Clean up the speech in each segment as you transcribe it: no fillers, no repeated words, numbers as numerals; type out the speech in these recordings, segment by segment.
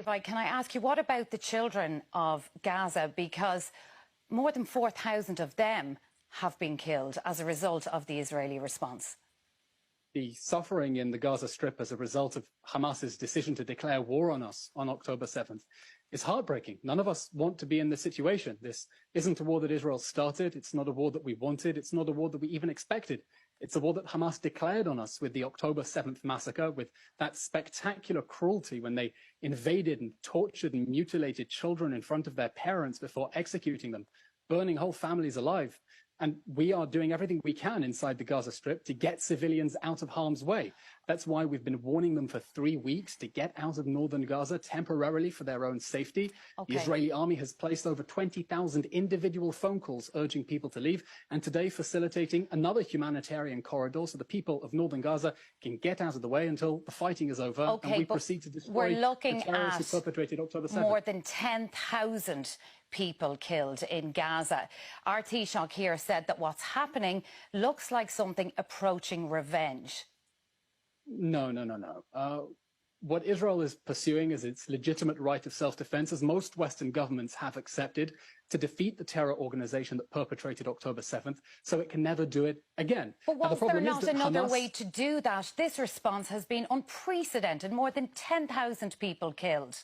Rabbi, can I ask you, what about the children of Gaza? Because more than 4,000 of them have been killed as a result of the Israeli response. The suffering in the Gaza Strip as a result of Hamas's decision to declare war on us on October 7th is heartbreaking. None of us want to be in this situation. This isn't a war that Israel started. It's not a war that we wanted. It's not a war that we even expected. It's a war that Hamas declared on us with the October 7th massacre, with that spectacular cruelty when they invaded and tortured and mutilated children in front of their parents before executing them, burning whole families alive. And we are doing everything we can inside the Gaza Strip to get civilians out of harm's way. That's why we've been warning them for 3 weeks to get out of northern Gaza temporarily for their own safety. Okay. The Israeli army has placed over 20,000 individual phone calls urging people to leave, and today facilitating another humanitarian corridor so the people of northern Gaza can get out of the way until the fighting is over and we proceed to destroy the terrorists who perpetrated October 7th. More than 10,000 people killed in Gaza. Our Taoiseach here said that what's happening looks like something approaching revenge. No. What Israel is pursuing is its legitimate right of self-defense, as most Western governments have accepted, to defeat the terror organization that perpetrated October 7th, so it can never do it again. But was there not another way to do that? This response has been unprecedented. More than 10,000 people killed.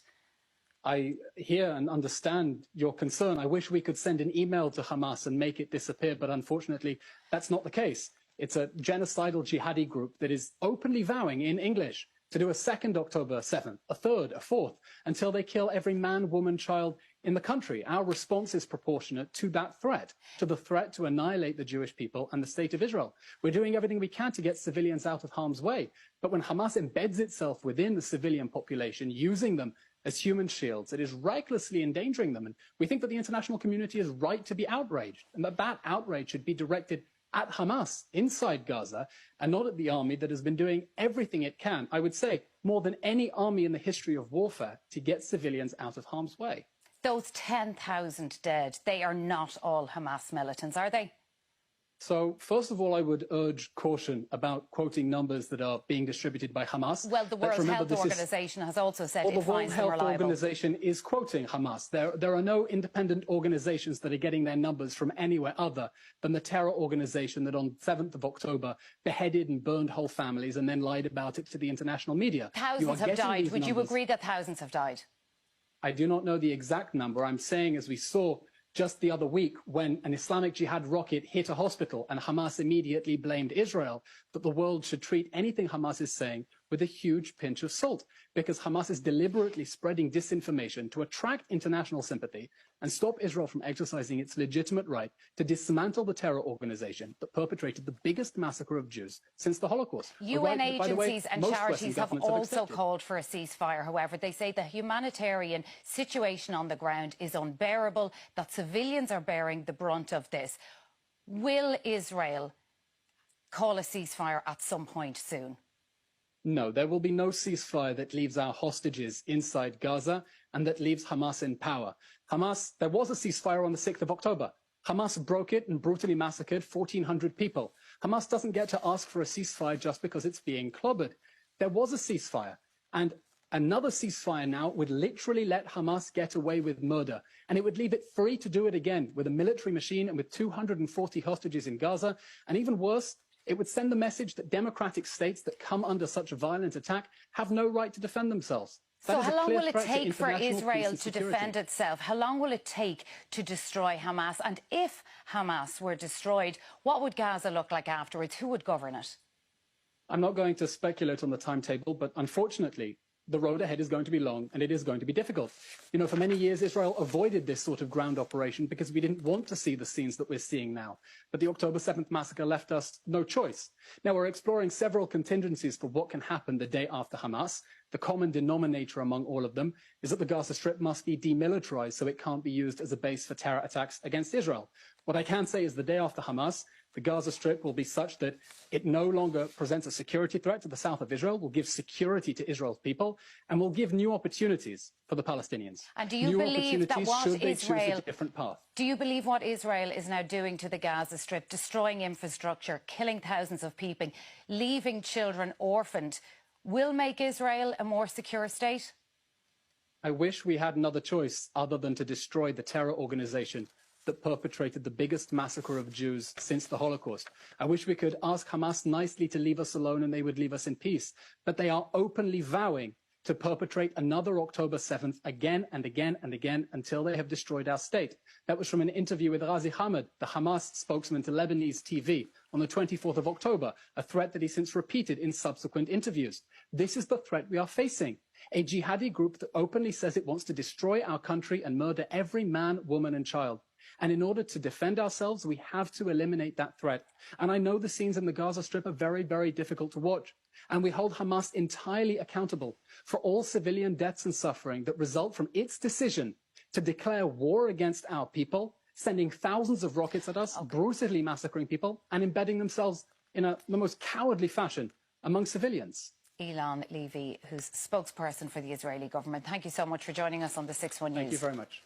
I hear and understand your concern. I wish we could send an email to Hamas and make it disappear, but unfortunately, that's not the case. It's a genocidal jihadi group that is openly vowing in English to do a second October 7th, a third, a fourth, until they kill every man, woman, child in the country. Our response is proportionate to that threat, to the threat to annihilate the Jewish people and the state of Israel. We're doing everything we can to get civilians out of harm's way. But when Hamas embeds itself within the civilian population, using them as human shields, it is recklessly endangering them. And we think that the international community is right to be outraged, and that outrage should be directed at Hamas inside Gaza and not at the army that has been doing everything it can, I would say, more than any army in the history of warfare, to get civilians out of harm's way. Those 10,000 dead, they are not all Hamas militants, are they? So, first of all, I would urge caution about quoting numbers that are being distributed by Hamas. Well, the World Health Organization has also said it finds them reliable. The World Health Organization is quoting Hamas. There are no independent organizations that are getting their numbers from anywhere other than the terror organization that on 7th of October beheaded and burned whole families and then lied about it to the international media. Thousands have died. Would you agree that thousands have died? I do not know the exact number. I'm saying, as we saw just the other week, when an Islamic Jihad rocket hit a hospital and Hamas immediately blamed Israel, that the world should treat anything Hamas is saying with a huge pinch of salt, because Hamas is deliberately spreading disinformation to attract international sympathy and stop Israel from exercising its legitimate right to dismantle the terror organization that perpetrated the biggest massacre of Jews since the Holocaust. UN agencies and charities have also called for a ceasefire. However, they say the humanitarian situation on the ground is unbearable, that civilians are bearing the brunt of this. Will Israel call a ceasefire at some point soon? No, there will be no ceasefire that leaves our hostages inside Gaza and that leaves Hamas in power. There was a ceasefire on the 6th of October. Hamas broke it and brutally massacred 1,400 people. Hamas doesn't get to ask for a ceasefire just because it's being clobbered. There was a ceasefire, and another ceasefire now would literally let Hamas get away with murder, and it would leave it free to do it again with a military machine and with 240 hostages in Gaza, and even worse, it would send the message that democratic states that come under such a violent attack have no right to defend themselves. So how long will it take for Israel to defend itself? How long will it take to destroy Hamas? And if Hamas were destroyed, what would Gaza look like afterwards? Who would govern it? I'm not going to speculate on the timetable, but unfortunately, the road ahead is going to be long and it is going to be difficult. You know, for many years, Israel avoided this sort of ground operation because we didn't want to see the scenes that we're seeing now. But the October 7th massacre left us no choice. Now, we're exploring several contingencies for what can happen the day after Hamas. The common denominator among all of them is that the Gaza Strip must be demilitarized so it can't be used as a base for terror attacks against Israel. What I can say is the day after Hamas, the Gaza Strip will be such that it no longer presents a security threat to the south of Israel, will give security to Israel's people, and will give new opportunities for the Palestinians. And do you believe that what choose a different path? Do you believe what Israel is now doing to the Gaza Strip, destroying infrastructure, killing thousands of people, leaving children orphaned, will make Israel a more secure state? I wish we had another choice other than to destroy the terror organization that perpetrated the biggest massacre of Jews since the Holocaust. I wish we could ask Hamas nicely to leave us alone and they would leave us in peace. But they are openly vowing to perpetrate another October 7th again and again and again until they have destroyed our state. That was from an interview with Ghazi Hamad, the Hamas spokesman to Lebanese TV, on the 24th of October, a threat that he since repeated in subsequent interviews. This is the threat we are facing. A jihadi group that openly says it wants to destroy our country and murder every man, woman and child. And in order to defend ourselves, we have to eliminate that threat. And I know the scenes in the Gaza Strip are very, very difficult to watch. And we hold Hamas entirely accountable for all civilian deaths and suffering that result from its decision to declare war against our people, sending thousands of rockets at us, brutally massacring people, and embedding themselves in the most cowardly fashion among civilians. Ilan Levy, who's spokesperson for the Israeli government. Thank you so much for joining us on the 6-1 News. Thank you very much.